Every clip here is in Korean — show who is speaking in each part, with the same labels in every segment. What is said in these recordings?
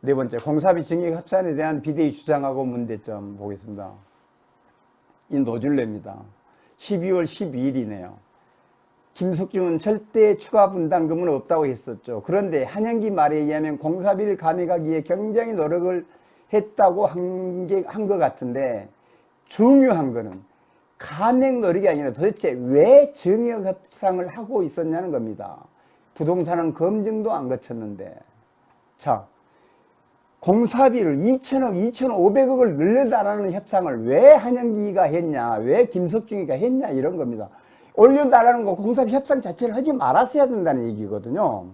Speaker 1: 네 번째, 공사비 증액 합산에 대한 비대위 주장하고 문제점 보겠습니다. 이 노줄레입니다. 12월 12일이네요. 김석중은 절대 추가 분담금은 없다고 했었죠. 그런데 한영기 말에 의하면 공사비를 감액하기 위해 굉장히 노력을 했다고 한 것 같은데, 중요한 거는 감액 노력이 아니라 도대체 왜 증액 협상을 하고 있었냐는 겁니다. 부동산은 검증도 안 거쳤는데. 자, 공사비를 2천억, 2,500억을 늘려달라는 협상을 왜 한영기가 했냐, 왜 김석중이가 했냐, 이런 겁니다. 올려달라는 거 공사비 협상 자체를 하지 말았어야 된다는 얘기거든요.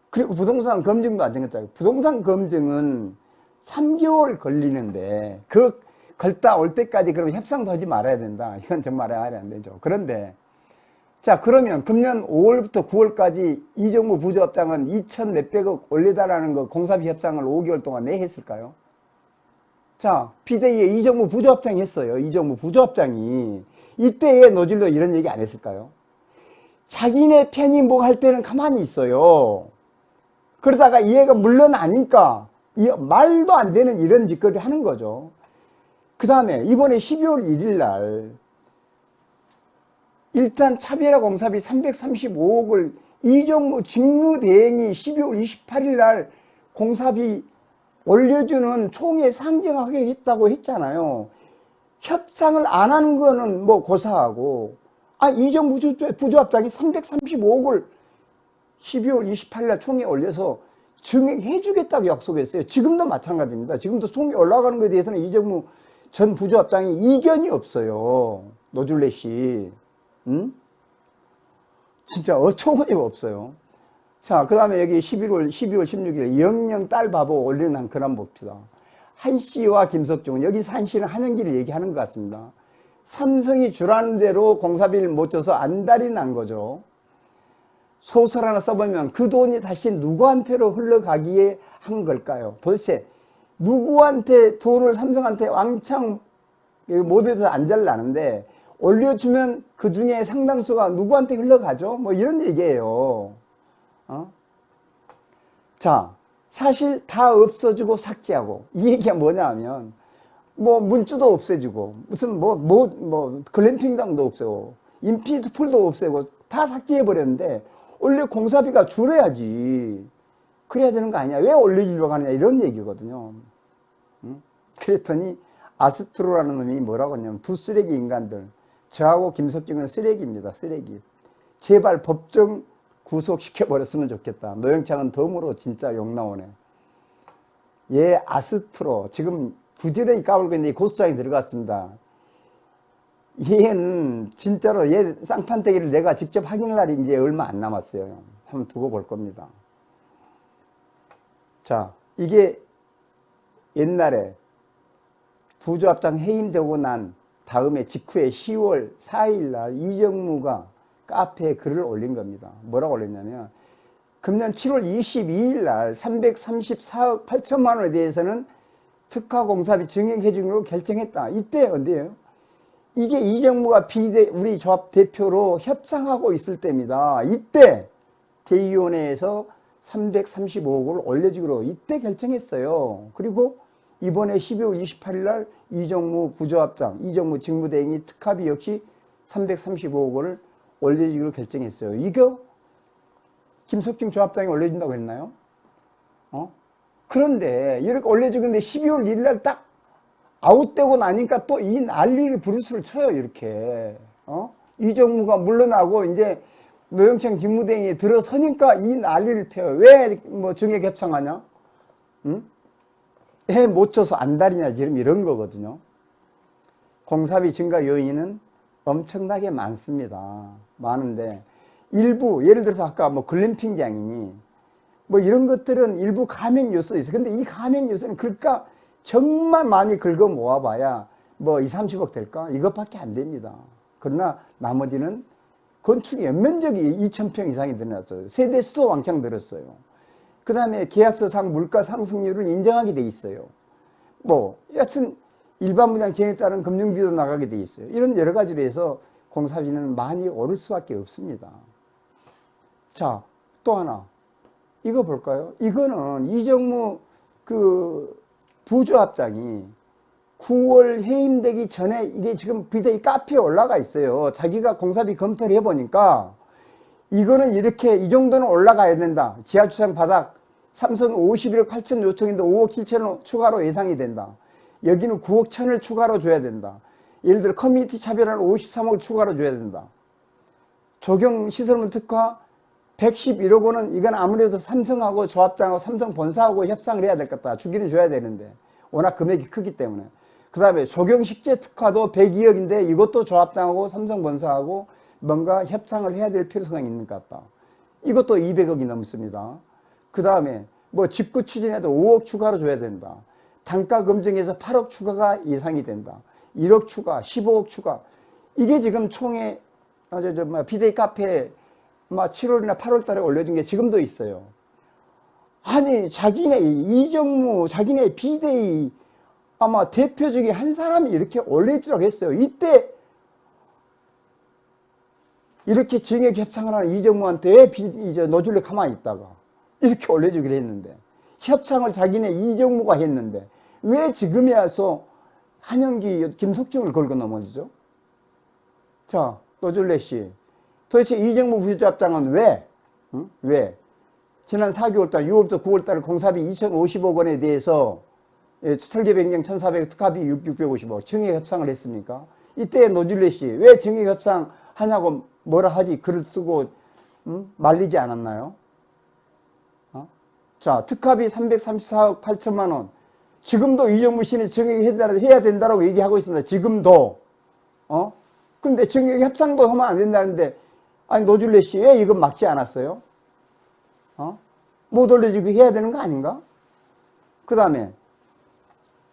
Speaker 1: 그리고 부동산 검증도 안 생겼잖아요. 부동산 검증은 3개월 걸리는데 그 걸다 올 때까지 그럼 협상도 하지 말아야 된다. 이건 정말 말이 안 되죠. 그런데 자, 그러면 금년 5월부터 9월까지 이정무 부조합장은 2천 몇백억 올려달라는 거 공사비 협상을 5개월 동안 내 했을까요? 자, 비대위에 이정무 부조합장이 했어요. 이정무 부조합장이. 이때에 노질도 이런 얘기 안 했을까요? 자기네 편입할 때는 가만히 있어요. 그러다가 얘가 물러나니까 말도 안 되는 이런 짓거리 하는 거죠. 그 다음에 이번에 12월 1일 날 일단 차별화 공사비 335억을 이정무 직무대행이 12월 28일 날 공사비 올려주는 총회 상정하게 했다고 했잖아요. 협상을 안 하는 거는 뭐 고사하고, 이정무 부조합장이 335억을 12월 28일 날 총회에 올려서 증액해 주겠다고 약속했어요. 지금도 마찬가지입니다. 지금도 총회 올라가는 것에 대해서는 이정무 전 부조합장이 이견이 없어요. 노줄레 씨. 응? 진짜 어처구니가 없어요. 자, 그 다음에 여기 12월 16일 영영 딸 바보 올리는 한 글 한번 봅시다. 한 씨와 김석중은, 여기서 한 씨는 한영기를 얘기하는 것 같습니다. 삼성이 주라는 대로 공사비를 못 줘서 안달이 난 거죠. 소설 하나 써보면 그 돈이 다시 누구한테로 흘러가기에 한 걸까요? 도대체 누구한테 돈을 삼성한테 왕창 모두에서 안달나는데 올려주면 그 중에 상당수가 누구한테 흘러가죠? 뭐 이런 얘기예요. 자, 사실 다 없어지고 삭제하고, 이 얘기가 뭐냐 하면 뭐 문주도 없애주고 무슨 글램핑장도 없애고 인피풀도 없애고 다 삭제해 버렸는데 원래 공사비가 줄어야지, 그래야 되는 거 아니야, 왜 올려주려고 하느냐, 이런 얘기거든요. 그랬더니 아스트로라는 놈이 뭐라고 하냐면, 두 쓰레기 인간들, 저하고 김석중은 쓰레기입니다. 쓰레기. 제발 법정 구속시켜버렸으면 좋겠다. 노영창은 덤으로 진짜 욕 나오네. 얘 아스트로 지금 부지런히 까불고 있는데 고소장이 들어갔습니다. 얘는 진짜로 얘 쌍판대기를 내가 직접 확인할 날이 이제 얼마 안 남았어요. 한번 두고 볼 겁니다. 자, 이게 옛날에 부조합장 해임되고 난 다음에 직후에 10월 4일 날 이정무가 카페에 글을 올린 겁니다. 뭐라고 올렸냐면, 금년 7월 22일 날 334억 8천만 원에 대해서는 특화공사비 증액해 주기로 결정했다. 이때 언제예요? 이게 이정무가 우리 조합 대표로 협상하고 있을 때입니다. 이때 대의원회에서 335억을 올려주기로 이때 결정했어요. 그리고 이번에 12월 28일 날 이정무 부조합장, 이정무 직무대행이 특합이 역시 335억을 올려주기로 결정했어요. 이거 김석중 조합장이 올려준다고 했나요? 그런데 이렇게 올려주는데 12월 1일 날 딱 아웃되고 나니까 또 이 난리를 부르스를 쳐요. 이렇게 이정무가 물러나고 이제 노영창 직무대행이 들어서니까 이 난리를 펴요. 왜 뭐 증액 협상하냐? 해 못 쳐서 안달이냐, 지금 이런 거거든요. 공사비 증가 요인은 엄청나게 많습니다. 많은데 일부, 예를 들어서 아까 뭐 글램핑장이니 뭐 이런 것들은 일부 가맹 요소 있어요. 근데 이 가맹 요소는 글가 정말 많이 긁어 모아봐야 뭐 2, 30억 될까? 이것밖에 안 됩니다. 그러나 나머지는 건축 연면적이 2,000평 이상이 늘어났어요. 세대 수도 왕창 늘었어요. 그 다음에 계약서상 물가 상승률을 인정하게 돼 있어요. 뭐 여하튼 일반 분양 진행에 따른 금융비도 나가게 돼 있어요. 이런 여러 가지로 해서 공사비는 많이 오를 수밖에 없습니다. 자, 또 하나. 이거 볼까요? 이거는 이정무 그 부조합장이 9월 해임되기 전에 이게 지금 비대위 카페에 올라가 있어요. 자기가 공사비 검토를 해보니까 이거는 이렇게 이 정도는 올라가야 된다. 지하주차장 바닥 삼성 51억 8천 요청인데 5억 7천을 추가로 예상이 된다. 여기는 9억 1천을 추가로 줘야 된다. 예를 들어 커뮤니티 차별화를 53억 추가로 줘야 된다. 조경시설물 특화 111억 원은 이건 아무래도 삼성하고 조합장하고 삼성 본사하고 협상을 해야 될 것 같다. 주기는 줘야 되는데 워낙 금액이 크기 때문에. 그 다음에 조경식재 특화도 102억인데 이것도 조합장하고 삼성 본사하고 뭔가 협상을 해야 될 필요성이 있는 것 같다. 이것도 200억이 넘습니다. 그 다음에 뭐 집구 추진에도 5억 추가로 줘야 된다. 단가 검증에서 8억 추가가 예상이 된다. 1억 추가, 15억 추가. 이게 지금 총회 비대위 카페에 7월이나 8월 달에 올려준 게 지금도 있어요. 아니 자기네 이정무 자기네 비대위 아마 대표 중에 한 사람이 이렇게 올려주라고 했어요. 이때 이렇게 증액 협상을 하는 이정무한테 왜 이제 노줄래 가만히 있다가 이렇게 올려주기로 했는데 협상을 자기네 이정무가 했는데 왜 지금에 와서 한영기 김석중을 걸고 넘어지죠? 자, 노줄래 씨 도대체 이정무 부조합장은 왜? 응? 왜? 지난 4개월달 6월부터 9월달 공사비 2,050억 원에 대해서 설계 변경 1,400억 특합이 650억 증액 협상을 했습니까? 이때 노줄래 씨 왜 증액 협상 하냐고 뭐라 하지 글을 쓰고 말리지 않았나요? 자, 특합이 334억 8천만 원. 지금도 이정무 씨는 증액해야 된다라고 얘기하고 있습니다. 지금도. 근데 증액 협상도 하면 안 된다는데 아니 노줄래 씨 왜 이건 막지 않았어요? 못 올려주기 해야 되는 거 아닌가? 그 다음에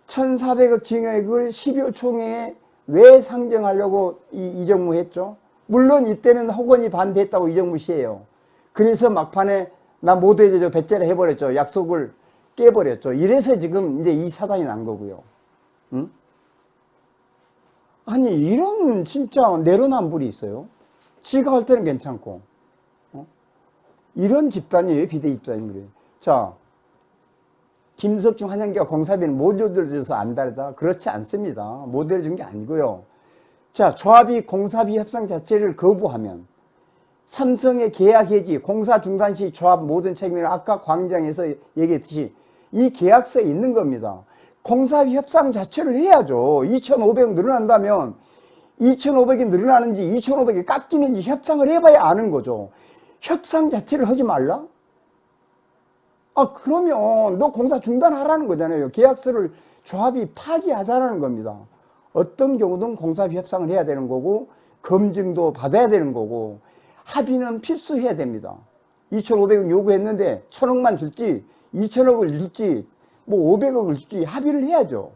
Speaker 1: 1,400억 증액을 12월 총회에 왜 상정하려고 이정무 했죠? 물론 이때는 허건이 반대했다고 이정무 씨예요. 그래서 막판에 나 못 해줘 배째라 해버렸죠. 약속을 깨버렸죠. 이래서 지금 이제 이 사단이 난 거고요. 응? 아니 이런 진짜 내로남불이 있어요. 지가 할 때는 괜찮고 이런 집단이 왜 비대위 입장인 거예요? 자, 김석중 한영기가 공사비는 못 올려줘서 안 다르다? 그렇지 않습니다. 못 올려준 게 아니고요. 자, 조합이 공사비 협상 자체를 거부하면 삼성의 계약 해지, 공사 중단 시 조합 모든 책임을 아까 광장에서 얘기했듯이 이 계약서에 있는 겁니다. 공사비 협상 자체를 해야죠. 2,500억 늘어난다면 2,500이 늘어나는지 2,500이 깎이는지 협상을 해봐야 아는 거죠. 협상 자체를 하지 말라? 그러면 너 공사 중단하라는 거잖아요. 계약서를 조합이 파기하자라는 겁니다. 어떤 경우든 공사비 협상을 해야 되는 거고 검증도 받아야 되는 거고 합의는 필수해야 됩니다. 2,500억 요구했는데 1,000억만 줄지 2,000억을 줄지 뭐 500억을 줄지 합의를 해야죠.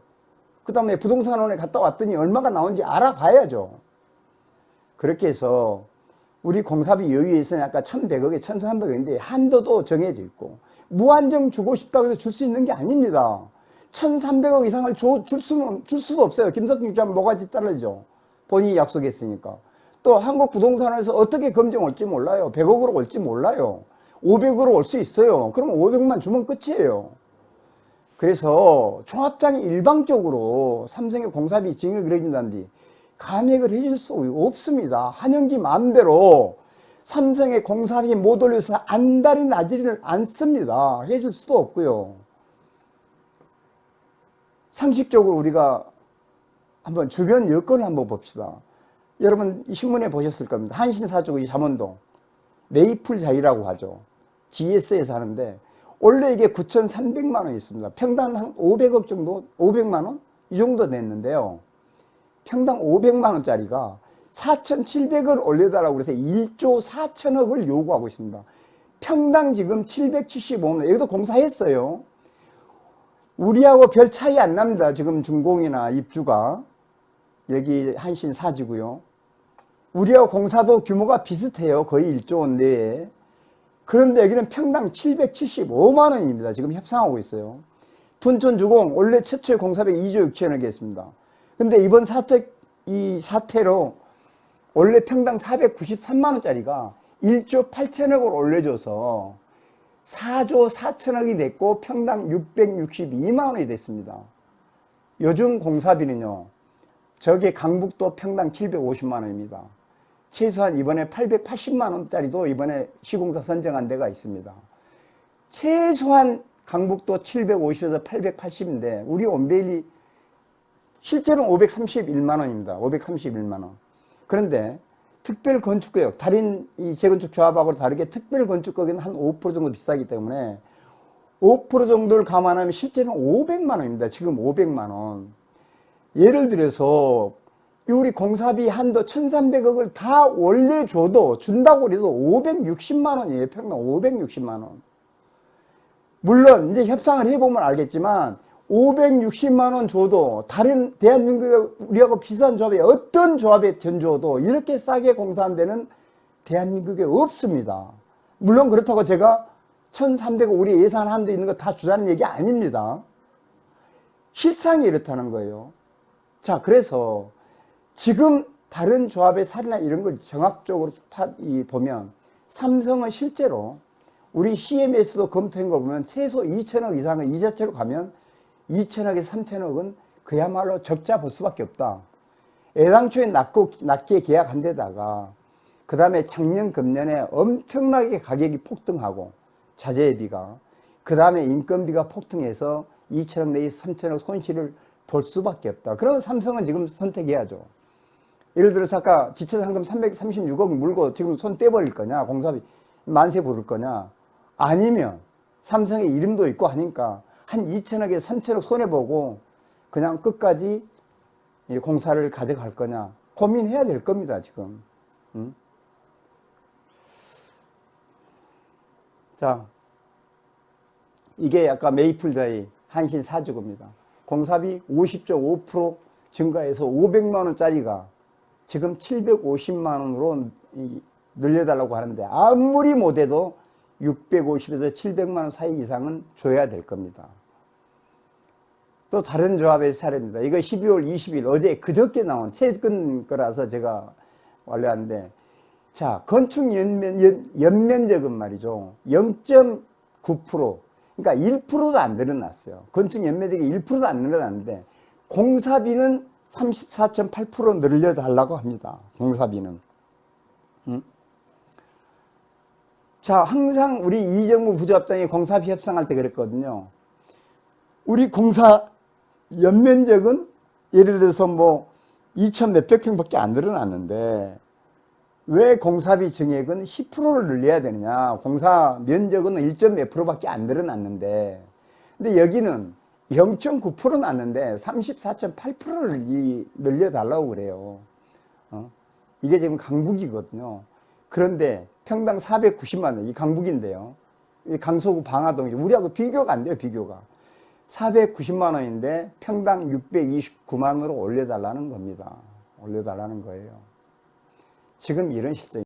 Speaker 1: 그 다음에 부동산원에 갔다 왔더니 얼마가 나온지 알아봐야죠. 그렇게 해서 우리 공사비 여유에 있으니 아까 1,100억에 1,300억인데 한도도 정해져 있고 무한정 주고 싶다고 해서 줄 수 있는 게 아닙니다. 1,300억 이상을 줄 수도 없어요. 김석중 주하면 뭐가지 떨어지죠. 본인이 약속했으니까. 또 한국부동산원에서 어떻게 검증 올지 몰라요. 100억으로 올지 몰라요. 500으로 올 수 있어요. 그러면 500만 주면 끝이에요. 그래서 조합장이 일방적으로 삼성의 공사비 증액을 해준다든지 감액을 해줄 수 없습니다. 한영기 마음대로 삼성의 공사비 못 올려서 안달이 나지를 않습니다. 해줄 수도 없고요. 상식적으로 우리가 한번 주변 여건을 한번 봅시다. 여러분 신문에 보셨을 겁니다. 한신사주의 잠원동 메이플 자이라고 하죠. GS에서 하는데 원래 이게 9,300만 원이 있습니다. 평당 한 500억 정도, 500만 원? 이 정도 냈는데요. 평당 500만 원짜리가 4,700을 올려달라고 그래서 1조 4천억을 요구하고 있습니다. 평당 지금 775만 원. 여기도 공사했어요. 우리하고 별 차이 안 납니다. 지금 준공이나 입주가. 여기 한신 사지고요. 우리하고 공사도 규모가 비슷해요. 거의 1조 원 내에. 그런데 여기는 평당 775만 원입니다. 지금 협상하고 있어요. 둔촌 주공 원래 최초의 공사비 2조 6천억이 했습니다. 근데 이번 이 사태로 원래 평당 493만 원짜리가 1조 8천억을 올려줘서 4조 4천억이 됐고 평당 662만 원이 됐습니다. 요즘 공사비는요, 저게 강북도 평당 750만 원입니다. 최소한 이번에 880만 원짜리도 이번에 시공사 선정한 데가 있습니다. 최소한 강북도 750에서 880인데 우리 온베일리 실제로는 531만 원입니다. 531만 원. 그런데 특별 건축구역, 다른 이 재건축 조합하고 다르게 특별 건축구역은 한 5% 정도 비싸기 때문에 5% 정도를 감안하면 실제는 500만 원입니다. 지금 500만 원. 예를 들어서 우리 공사비 한도 1,300억을 다 원래 줘도 준다고 해도 560만 원이에요. 평당 560만 원. 물론 이제 협상을 해보면 알겠지만 560만 원 줘도 다른 대한민국에 우리하고 비슷한 조합에 어떤 조합에 견줘도 이렇게 싸게 공사한 데는 대한민국에 없습니다. 물론 그렇다고 제가 1,300억 우리 예산 한도 있는 거 다 주자는 얘기 아닙니다. 실상이 이렇다는 거예요. 자, 그래서 지금 다른 조합의 사례나 이런 걸 정확적으로 보면 삼성은 실제로 우리 CMS도 검토한 거 보면 최소 2천억 이상은 이 자체로 가면 2천억에서 3천억은 그야말로 적자 볼 수밖에 없다. 애당초에 낮게 계약한 데다가 그 다음에 작년 금년에 엄청나게 가격이 폭등하고 자재비가 그 다음에 인건비가 폭등해서 2천억 내지 3천억 손실을 볼 수밖에 없다. 그러면 삼성은 지금 선택해야죠. 예를 들어서 아까 지체상금 336억 물고 지금 손 떼버릴 거냐, 공사비 만세 부를 거냐, 아니면 삼성의 이름도 있고 하니까 한 2천억에 3천억 손해보고 그냥 끝까지 공사를 가져갈 거냐 고민해야 될 겁니다, 지금. 자, 이게 아까 메이플드라이 한신 사주구입니다. 공사비 50.5% 증가해서 500만 원짜리가 지금 750만 원으로 늘려달라고 하는데 아무리 못해도 650에서 700만 원 사이 이상은 줘야 될 겁니다. 또 다른 조합의 사례입니다. 이거 12월 20일 어제 그저께 나온 최근 거라서 제가 완료하는데, 자, 건축 연면적은 말이죠 0.9%, 그러니까 1%도 안 늘어났어요. 건축 연면적이 1%도 안 늘어났는데 공사비는 34.8% 늘려달라고 합니다. 공사비는. 자, 항상 우리 이정무 부조합장이 공사비 협상할 때 그랬거든요. 우리 공사 연면적은 예를 들어서 뭐 2천 몇백 평밖에 안 늘어났는데 왜 공사비 증액은 10%를 늘려야 되느냐. 공사 면적은 1점 몇 프로밖에 안 늘어났는데, 근데 여기는 0.9% 났는데 34.8%를 늘려달라고 그래요. 이게 지금 강북이거든요. 그런데 평당 490만 원, 이 강북인데요. 이 강서구 방화동, 우리하고 비교가 안 돼요, 비교가. 490만 원인데 평당 629만 원으로 올려달라는 겁니다. 올려달라는 거예요. 지금 이런 실정이